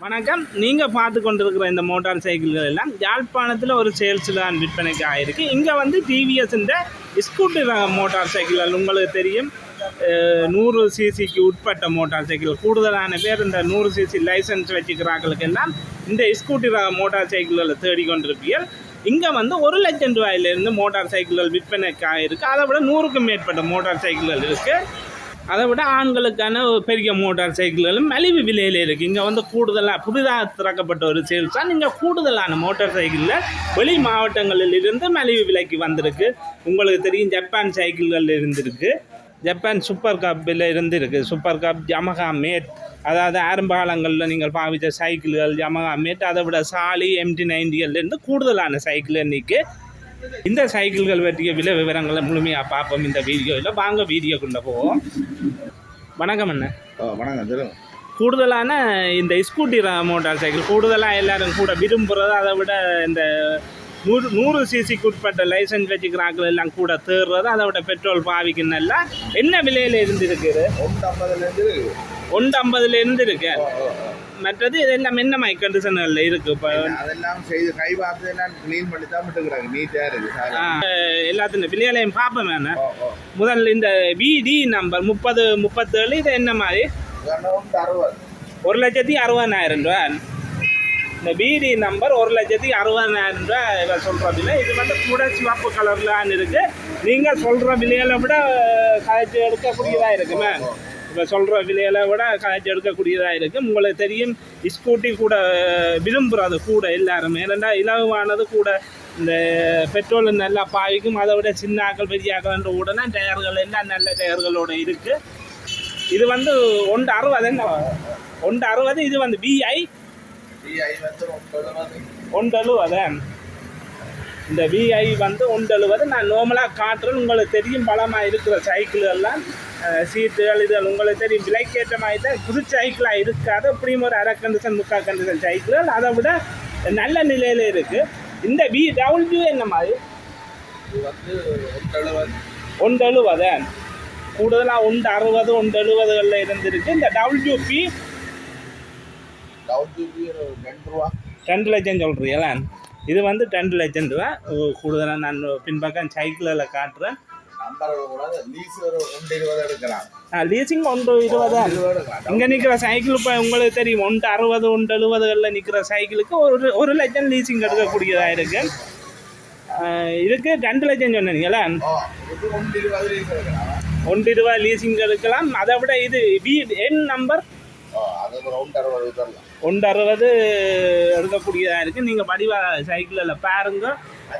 வணக்கம். நீங்கள் பார்த்து கொண்டிருக்கிற இந்த மோட்டார் சைக்கிள்கள் எல்லாம் யாழ்ப்பாணத்தில் ஒரு சேல்ஸில் தான் விற்பனைக்கு ஆகிருக்கு. இங்கே வந்து டிவிஎஸ்ன்ற ஸ்கூட்டி மோட்டார் சைக்கிள்கள் உங்களுக்கு தெரியும். 100 சிசிக்கு உட்பட்ட மோட்டார் சைக்கிள். கூடுதலான பேர் இந்த 100 சிசி லைசன்ஸ் வச்சுக்கிறாங்களுக்கு எல்லாம் இந்த ஸ்கூட்டி மோட்டார் சைக்கிள்களை தேடிக்கொண்டிருப்பீர்கள். இங்கே வந்து 1 லட்சம் ரூபாயிலிருந்து மோட்டார் சைக்கிள்கள் விற்பனைக்கு ஆகிருக்கு. அதை விட 100க்கும் மேற்பட்ட மோட்டார் சைக்கிள்கள் இருக்குது. அதை விட ஆண்களுக்கான பெரிய மோட்டார் சைக்கிள்களும் மலிவு விலையில் இருக்குது. இங்கே வந்து கூடுதலாக புதிதாக திறக்கப்பட்ட ஒரு சேல்ஸ் தான். இங்கே கூடுதலான மோட்டார் சைக்கிளில் வெளி மாவட்டங்களில் இருந்து மலிவு விலைக்கு வந்திருக்கு. உங்களுக்கு தெரியும், ஜப்பான் சைக்கிள்கள் இருந்திருக்கு. ஜப்பான் சூப்பர் கப்பில் இருந்திருக்கு. சூப்பர் கப், யமஹா மேட், அதாவது ஆரம்ப காலங்களில் நீங்கள் பாவித்த சைக்கிள்கள் யமஹா மேட், அதை விட சாலி, MT90லேருந்து கூடுதலான சைக்கிள் இன்றைக்கி. இந்த சைக்கிள்கள் பற்றிய விலை விவரங்களை முழுமையாக பார்ப்போம் இந்த வீடியோவில். வாங்க வீடியோக்குள்ளே போவோம். வணக்கம் அண்ணா. வணக்கம். கூடுதலான இந்த ஸ்கூட்டி மோட்டார் சைக்கிள் கூடுதலாக எல்லோரும் கூட விரும்புகிறது. அதை விட இந்த 100 சிசிக்கு உட்பட்ட லைசன்ஸ் வச்சுக்கிறாக்கள் எல்லாம் கூட தேடுறது. அதை விட பெட்ரோல் பாவிக்குன்னெல்லாம் என்ன விலையில் இருந்துருக்குது? 150 இருக்கு. மற்றது இதெல்லாம் என்ன மை கண்டிஷனில் இருக்குது? இப்போ அதெல்லாம் செய்து கை பார்த்து எல்லாம் க்ளீன் பண்ணி தான் விட்டுக்கிறாங்க. நீட்டாக இருக்குது. எல்லாத்தையும் விலையிலையும் பார்ப்பேன் வேணாம். முதல்ல இந்த VD நம்பர் 3037 இது என்ன மாதிரி? 1,60,000 ரூபா. இந்த VD நம்பர் 1,60,000 ரூபா இதை சொல்கிறதில்ல. இது வந்து கூட சிவப்பு கலர்லான்னு இருக்குது. நீங்கள் சொல்கிற விலையில விட கழிச்சு எடுக்கக்கூடியதாக இருக்குமே. இப்போ சொல்கிற விலையில விட கழிச்சு எடுக்கக்கூடியதாக இருக்குது. உங்களுக்கு தெரியும், ஸ்கூட்டி கூட விரும்புகிறது கூட எல்லாருமே. ஏன்னா இலவானது கூட இந்த பெட்ரோல் நல்லா பாவிக்கும். அதை விட சின்ன ஆக்கள் பெரிய ஆக்கள்ன்ற உடனே டயர்கள் எல்லாம் நல்ல டயர்களோடு இருக்குது. இது வந்து 160 என்ன 160. இது வந்து VI 170. இந்த VI வந்து 170. நான் நார்மலாக காட்டுறேன். உங்களுக்கு தெரியும், பலமாக இருக்கிற சைக்கிள்கள்லாம் சீட்டுகள் இது உங்களுக்கு தெரியும். விலைக்கேற்ற மாதிரி தான் புது சைக்கிளாக இருக்காது. அப்படியும் ஒரு அரை கண்டிஷன் 3/4 கண்டிஷன் சைக்கிள்கள் அதை விட நல்ல நிலையில் இருக்குது. இந்த VW என்ன மாதிரி? 170. கூடுதலாக 160 170களில் இருந்திருக்கு. இந்த WP 2 லட்சம் சொல்கிறீங்களா? இது வந்து 2 லட்சம் ரூபா. கூடுதலாக நான் பின்பக்கம் சைக்கிளில் காட்டுறேன். லீசிங் 120. இங்கே நிற்கிற சைக்கிள் இப்போ உங்களுக்கு தெரியும், 160 170களில் நிற்கிற சைக்கிளுக்கு 1 லட்சம் லீசிங் எடுக்கக்கூடியதாக இருக்கு. இதுக்கு 2 லட்சம் சொன்னீங்களா? 120 லீசிங் எடுக்கலாம். அதை விட இது என் நம்பர் 160 எடுக்கக்கூடியதாக இருக்குது. நீங்கள் வடிவாக சைக்கிளில் பாருங்க.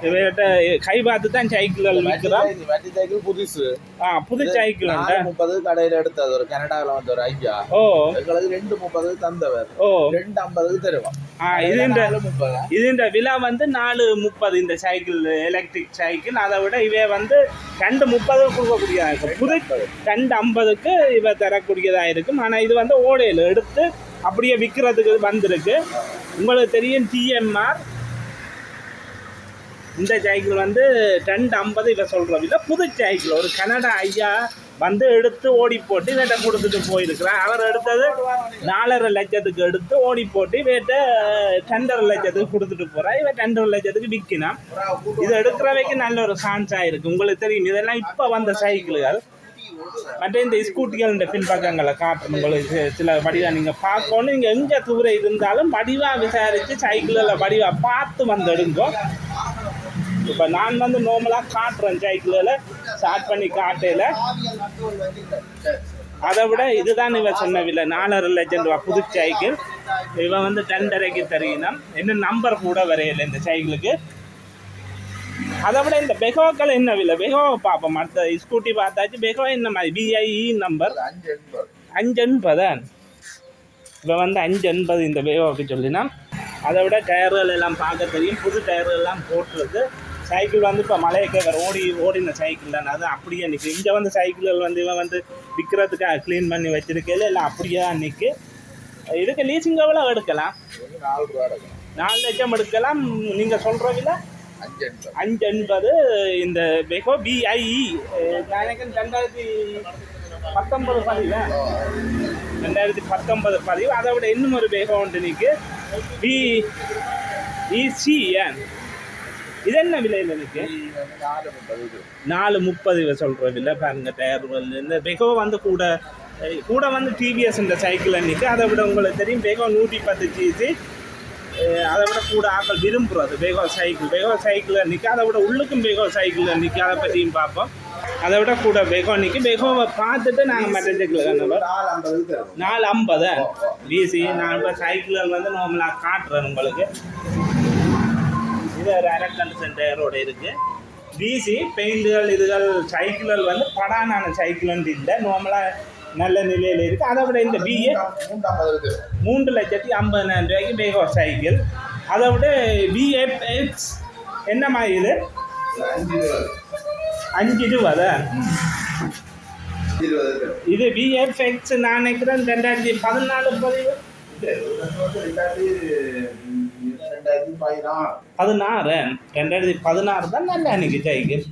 இவர்கிட்ட கை பார்த்து தான் சைக்கிள்கள் விற்கிறோம். சைக்கிள் புதுசு. புது சைக்கிள் 30 கடையில் எடுத்தது. ஒரு கனடாவில் வந்து ஒரு ஐயா எங்களுக்கு 230 தந்தவர். 250 தருவோம். இதுன்ற விலை வந்து 430. இந்த சைக்கிள் எலக்ட்ரிக் சைக்கிள். அதை விட இவை வந்து 230 கொடுக்கக்கூடியதாக இருக்கும். புது 250க்கு இவை தரக்கூடியதாக இருக்கும். ஆனால் இது வந்து ஓடையில் எடுத்து அப்படியே விற்கிறதுக்கு வந்திருக்கு. உங்களுக்கு தெரியும், TMR. இந்த சைக்கிள் வந்து 250 இதை சொல்கிறோம். இல்லை, புது சைக்கிள் ஒரு கனடா ஐயா வந்து எடுத்து ஓடி போட்டு இவட்ட கொடுத்துட்டு போயிருக்கிறார். அவர் எடுத்தது 4.5 லட்சத்துக்கு எடுத்து ஓடி போட்டு இவட்ட 2.5 லட்சத்துக்கு கொடுத்துட்டு போகிறார். இவன் 2.5 லட்சத்துக்கு விற்கணும். இதை எடுக்கிறவைக்கு நல்ல ஒரு சான்ஸாக இருக்குது. உங்களுக்கு தெரியும், இதெல்லாம் இப்போ வந்த சைக்கிள்கள். மற்ற இந்த ஸ்கூட்டிகள் இந்த பின்பக்கங்களை காட்டணும். உங்களுக்கு சில வடிவாக நீங்கள் பார்க்கணும். நீங்கள் எங்கே தூரம் இருந்தாலும் வடிவாக விசாரித்து சைக்கிளில் வடிவாக பார்த்து வந்து எடுங்கோ. இப்போ நான் வந்து நார்மலாக காட்டுறேன் சைக்கிளில் ஸ்டார்ட் பண்ணி காட்டையில். அதை விட இதுதான் இவன் சொன்ன விலை 4.5 லட்சம் ரூபா புது சைக்கிள். இவன் வந்து 2.5க்கு தருகினான். இன்னும் நம்பர் கூட வரையில இந்த சைக்கிளுக்கு. அதை விட இந்த பெகோக்கள் என்ன விலை? பெகோவை பார்ப்போம். மற்ற ஸ்கூட்டி பார்த்தாச்சு. பெகோ என்ன மாதிரி? VI number 580. இப்போ வந்து 580 இந்த பெகோவுக்கு சொல்லினா. அதை விட டயர்கள் எல்லாம் பார்க்க தெரியும். புது டயர்கள் எல்லாம் போட்டுருக்கு. சைக்கிள் வந்து இப்போ மலையக்க ஓடின சைக்கிள் தான். அது அப்படியே நிற்கும். இங்கே வந்து சைக்கிள்கள் வந்து இவன் வந்து விற்கிறதுக்காக க்ளீன் பண்ணி வச்சுருக்கையில் எல்லாம் அப்படியே தான் நிற்கும். இதுக்கு லீசிங் எவ்வளோ எடுக்கலாம்? 4 லட்சம் எடுக்கலாம். நீங்கள் சொல்கிற விலை 580. இந்த பெகோ VI 2000 19 பதிவு 2019 பதிவு. அதை விட இன்னும் ஒரு வேகம் உண்டு நிற்கு BEC. இது என்ன விலையில் இருக்கு? 430 சொல்கிற விலை பாருங்க. டயர் இந்த பெகோ வந்து கூட வந்து டிவிஎஸ் இந்த சைக்கிள் அன்றைக்கி. அதை விட உங்களுக்கு தெரியும் பெகோ 110 சிசி. அதை விட கூட ஆக்கள் விரும்புகிறது பெகோ சைக்கிள் அன்றைக்கி. அதை விட உள்ளுக்கும் பெகோ சைக்கிள் அன்றைக்கி. அதை பற்றியும் பார்ப்போம். அதை விட கூட பெகோ அன்றைக்கி. பெகோவை பார்த்துட்டு நாங்கள் மற்ற சைக்கிள் 450 பிசி. நான் இப்போ சைக்கிள்கள் வந்து நார்மலாக காட்டுறேன் உங்களுக்கு. இது ஒரு அரக்கன் டயரோட இருக்குது. பிசி பெயிண்டுகள் இதுகள் சைக்கிள்கள் வந்து படானான சைக்கிள் இல்லை, நார்மலாக நல்ல நிலையில் இருக்குது. அதை விட இந்த BA 3,50,000 ரூபாய்க்கு பெகோ சைக்கிள். அதை விட BFX என்ன மாதிரி இது 520. இது BFX நான் நினைக்கிறேன் 2014 பதிவு 2016 தான் நல்ல அன்னைக்கு சைக்கிள்.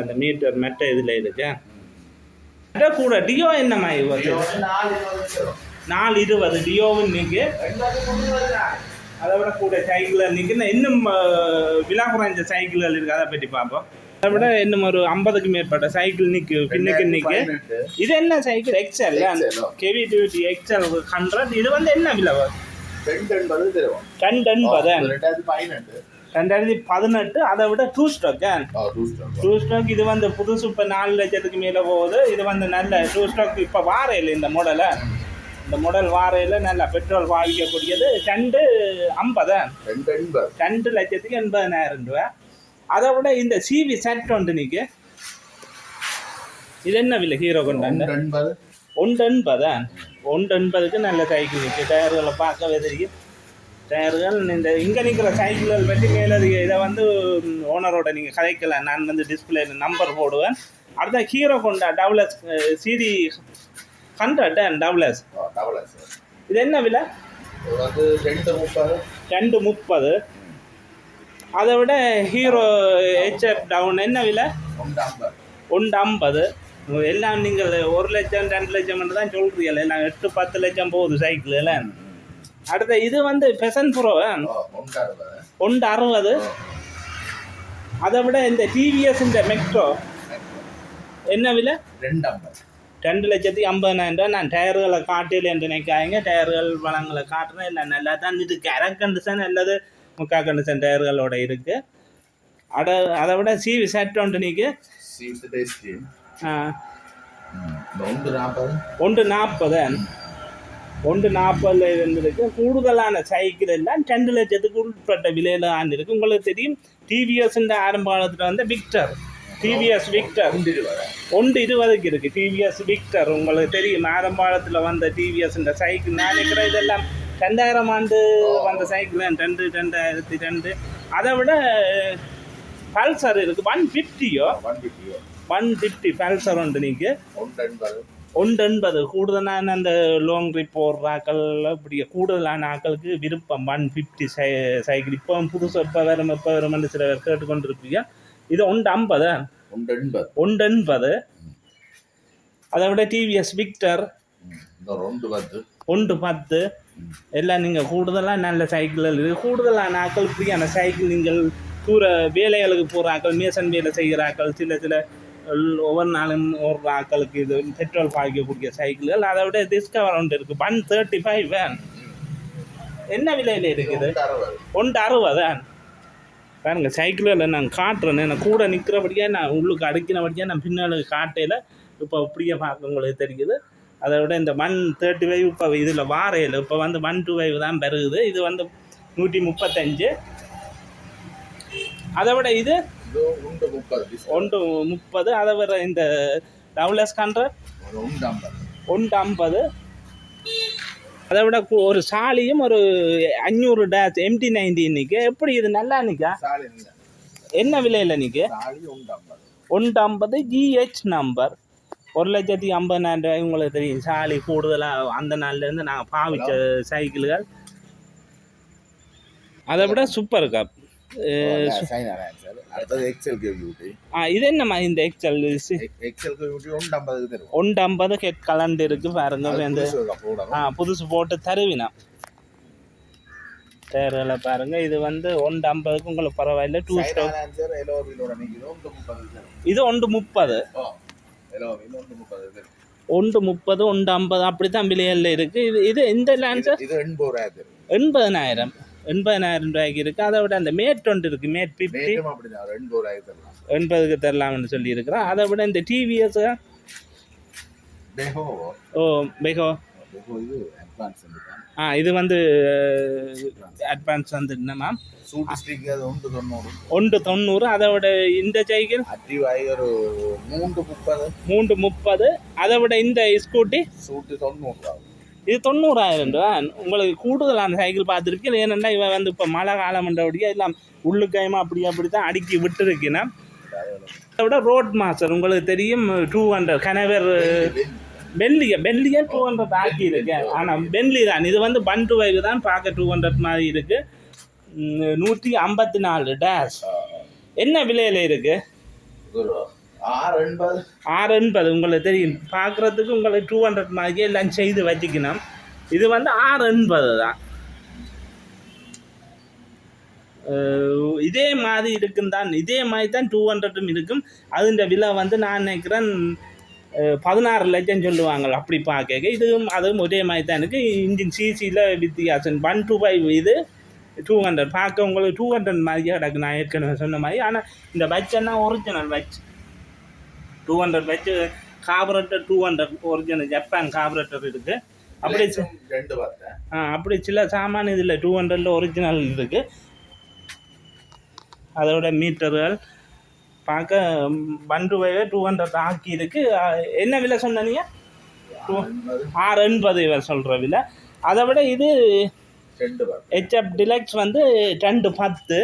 அந்த மீட்டர் மெட்ட இதில் இருக்கு. கூட டியோ என்ன மாதிரி 420 டியோவும் இன்னைக்கு. அதை விட கூட சைக்கிள் இன்னைக்கு இன்னும் விலை குறைஞ்ச சைக்கிள்கள் இருக்குது. அதை பற்றி பார்ப்போம். அதை விட இன்னும் ஒரு 50க்கு மேற்பட்ட சைக்கிள் நிற்கு இன்னைக்கு. இது என்ன cycle? Excel KV duty excel 100. இது வந்து என்ன விலை? 2018. அதை விட 2 ஸ்டாக். இது வந்து புதுசு இப்போ 4 லட்சத்துக்கு மேலே போகுது. இது வந்து நல்ல 2 ஸ்டாக். இப்போ வாரையில் இந்த மாடல் வாரையில் நல்லா பெட்ரோல் பாவிக்கக்கூடியது. 250 2,80,000 ரூபா. அதை விட இந்த CV செட் ஒன்று நிற்கு. இது என்ன விலை? ஹீரோ கொண்டாண்டு 180க்கு நல்ல சைக்கிள் நிற்கு. டயர்களை பார்க்கவே தெரியும். டயர்கள் இந்த இங்கே நிற்கிற சைக்கிள்கள் பற்றி மேலதிக இதை வந்து ஓனரோட நீங்கள் கதைக்கலாம். நான் வந்து டிஸ்பிளேல நம்பர் போடுவேன். அடுத்த ஹீரோ கொண்டா டவுலஸ் CD 100 டவுலஸ். இது என்ன விலை? 230. அதை விட ஹீரோ HF டவுன் என்ன விலை? 150. எல்லாம் நீங்கள் 1 லட்சம் 2 லட்சம் தான் சொல்கிறீங்க. எல்லாம் 8-10 லட்சம் போகுது சைக்கிள் எல்லாம். அடுத்த இது வந்து பெசன் ப்ரோ 160. அதை விட இந்த TVS இந்த மெக்ட்ரோ என்ன விலை? 2,50,000. நான் டயர்களை காட்டில் என்று நினைக்காங்க. டயர்கள் வளங்களை காட்டுறேன். இல்லை நல்லா தான் இதுக்கு அரை கண்டிஷன் அல்லது 3/4 கண்டிஷன் டயர்களோட இருக்குது. அதை விட CV செட் ஒன்று நீக்கு 140 இருந்திருக்கு. கூடுதலான சைக்கிள் எல்லாம் 2 லட்சத்துக்கு உட்பட்ட விலையில் ஆண்டிருக்கு. உங்களுக்கு தெரியும் TVS ஆரம்ப காலத்தில் வந்து TVS விக்டர் 120க்கு இருக்குது. TVS விக்டர் உங்களுக்கு தெரியும். ஆரம்ப காலத்தில் வந்த TVS சைக்கிள் நான் நினைக்கிறேன் இதெல்லாம் 2000 ஆண்டு வந்த சைக்கிள் 2002. அதை விட பல்சர் இருக்குது 150 பல்சர் உண்டு நீக்கு 180. கூடுதலான அந்த லாங் ட்ரிப் போடுற ஆக்கள் இப்படி கூடுதலான ஆக்களுக்கு விருப்பம் 150 சைக்கிள். இப்போ புதுசு எப்போ வரும்னு சில பேர் கேட்டுக்கொண்டு இருப்பீங்க. இது 180. அதை விட TVS விக்டர் 110. எல்லாம் நீங்கள் கூடுதலாக நல்ல சைக்கிள்கள் இருக்குது. கூடுதலான ஆக்கள் இப்படியான சைக்கிள் நீங்கள் தூர வேலைகளுக்கு போகிற ஆக்கள், மேசன் வேலை செய்கிற ஆக்கள், சில ஒவ்வொரு நாளும் ஒரு ஆக்களுக்கு இது பெட்ரோல் பாய்க்கக்கூடிய சைக்கிள்கள். அதை விட டிஸ்கவர் ஒன்று இருக்குது 135. என்ன விலையில் இருக்குது? 160. பாருங்க சைக்கிளில் நான் காட்டுறேன். நான் கூட நிற்கிறபடியாக நான் உள்ளுக்கு அடுக்கினபடியாக நான் பின்னால் காட்டையில் இப்போ இப்படியே பார்க்க உங்களுக்கு தெரியுது. அதை விட இந்த 135 இப்போ இதில் வாரையில் இப்போ வந்து 125 தான் பெருகுது. இது வந்து 135. அதை விட இது 130. அதை விட இந்த டவுலஸ் 150. அதை விட ஒரு சாலியும் ஒரு 500 டேஷ் MT-90 இன்னைக்கு. எப்படி இது நல்லா நிற்கா? என்ன விலையில் நிற்கு? 150 GH நம்பர் 1,50,000 ரூபாய். உங்களுக்கு தெரியும் சாலி கூடுதலாக அந்த நாள்லேருந்து நாங்கள் பாவிச்ச சைக்கிள்கள். அதை விட சூப்பர் கப். China Lancer. அடுத்தது எக்ஸல் கியூட்டி. இது என்னம்மா இந்த எக்ஸல்? எக்ஸல் கியூட்டி 150 தரும். 150 ஹெட் கலண்ட் இருக்கு பாருங்க. புதுசு போட்டு தருவினா தேர்ல பாருங்க. இது வந்து 150க்கு உங்களுக்கு பரவாயில்ல. 2 ஸ்டார் இது 130. 130 150 அப்படித்தான் விலையில இருக்கு. இது இந்த லான்சர் இது 80,000. 80,000 ரூபாய்க்கு இருக்கு. அதை விட அந்த மேட் ஒன்று இருக்கு, மேட் 50 80க்கு தரலாம்னு சொல்லி இருக்கிறோம். அதை விட இந்த டிவிஎஸ் பெகோ இது வந்து அட்வான்ஸ் வந்து என்னமா 190. அதை விட இந்த சைக்கிள் 330. அதை விட இந்த ஸ்கூட்டி இது 90,000 ரூபா. உங்களுக்கு கூடுதலான சைக்கிள் பார்த்துருக்கீங்க. ஏனென்னா இவன் வந்து இப்போ மழை காலம்ன்றபடியா எல்லாம் உள்ளுக்காயமா அப்படி தான் அடுக்கி விட்டுருக்குன்னா. அதை விட ரோட் மாஸ்டர் உங்களுக்கு தெரியும் 200 கனவர் பென்லியை 200 ஆக்கி இருக்கு. ஆனால் பென்லி தான் இது வந்து 125 தான் பார்க்க 200 மாதிரி இருக்கு. 154 டேஷ் என்ன விலையில இருக்கு? 680. உங்களுக்கு தெரியும் பார்க்குறதுக்கு உங்களுக்கு 200 மாதிரியே எல்லாம் செய்து வச்சுக்கணும். இது வந்து 680 தான். இதே மாதிரி இருக்குன்னு தான், இதே மாதிரி தான் 200 இருக்கும். அதுன்ற விலை வந்து நான் நினைக்கிறேன் 16 லட்சம் சொல்லுவாங்க அப்படி பார்க்க. இதுவும் அதுவும் ஒரே மாதிரி தான் இருக்குது. இன்ஜின் சிசியில் வித்தியாசம் 125. இது 200 பார்க்க உங்களுக்கு 200 மாதிரியே கிடக்கு. நான் ஏற்கனவே சொன்ன மாதிரி. ஆனால் இந்த பட்சன்னா original batch 200 batch carburetor 200 original Japan carburetor இருக்குது. அப்படி அப்படி சில சாமான் இதில் 200 ஒரிஜினல் இருக்குது. அதோட மீட்டர்கள் பார்க்க 200 ஆக்கி இருக்கு. என்ன விலை சொன்னீங்க? 680 இவர் சொல்கிற விலை. அதை விட இது HF டிலக்ஸ் வந்து 210.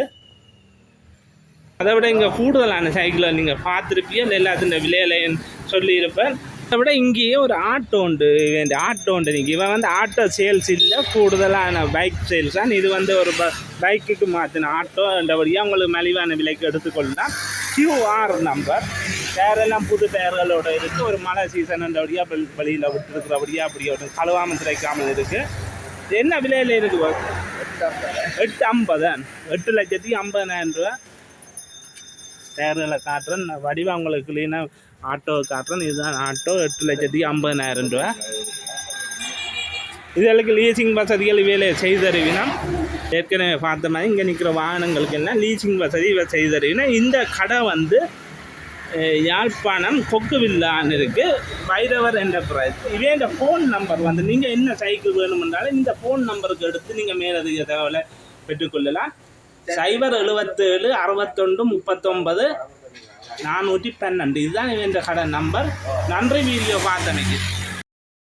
அதை விட இங்கே கூடுதலான சைக்கிளை நீங்கள் பார்த்துருப்பீங்க. எல்லாத்தின் விலையிலையும் சொல்லியிருப்பேன். அதை விட இங்கேயே ஒரு ஆட்டோ உண்டு. நீங்கள் இவன் வந்து ஆட்டோ சேல்ஸ் இல்லை, கூடுதலான பைக் சேல்ஸ் தான். இது வந்து ஒரு பைக்குக்கு மாற்றின ஆட்டோ என்றபடியாக உங்களுக்கு மலிவான விலைக்கு எடுத்துக்கொள்ளலாம். QR நம்பர் டயரெல்லாம் புது டயர்களோட இருக்குது. ஒரு மழை சீசன் என்றபடியாக வெளியில் விட்டுருக்கிறபடியாக அப்படி ஒரு கழுவாமல் திரைக்காமல் இருக்குது. என்ன விலையில் இருக்குது? 850. 8,50,000 ரூபா. டயர்களை காட்டுறேன் வடிவா உங்களுக்கு க்ளீனாக ஆட்டோ காட்டுறேன். இதுதான் ஆட்டோ. 8,50,000 ரூபா. இதற்கு லீசிங் வசதிகள் வேலையை செய்தறிவினா ஏற்கனவே பார்த்த மாதிரி இங்கே நிற்கிற வாகனங்களுக்கு எல்லாம் லீசிங் வசதி செய்தறிவினா. இந்த கடை வந்து யாழ்ப்பாணம் கொக்குவில்லான்னு இருக்குது. வைரவர் என்டர்பிரைஸ். இதே இந்த ஃபோன் நம்பர் வந்து நீங்கள் என்ன சைக்கிள் வேணுமென்றாலும் இந்த ஃபோன் நம்பருக்கு எடுத்து நீங்கள் மேலதிக தகவலை பெற்றுக்கொள்ளலாம். 077 61 39 412. இதுதான் இந்த கடை நம்பர். நன்றி வீடியோ பார்த்தமைக்கு.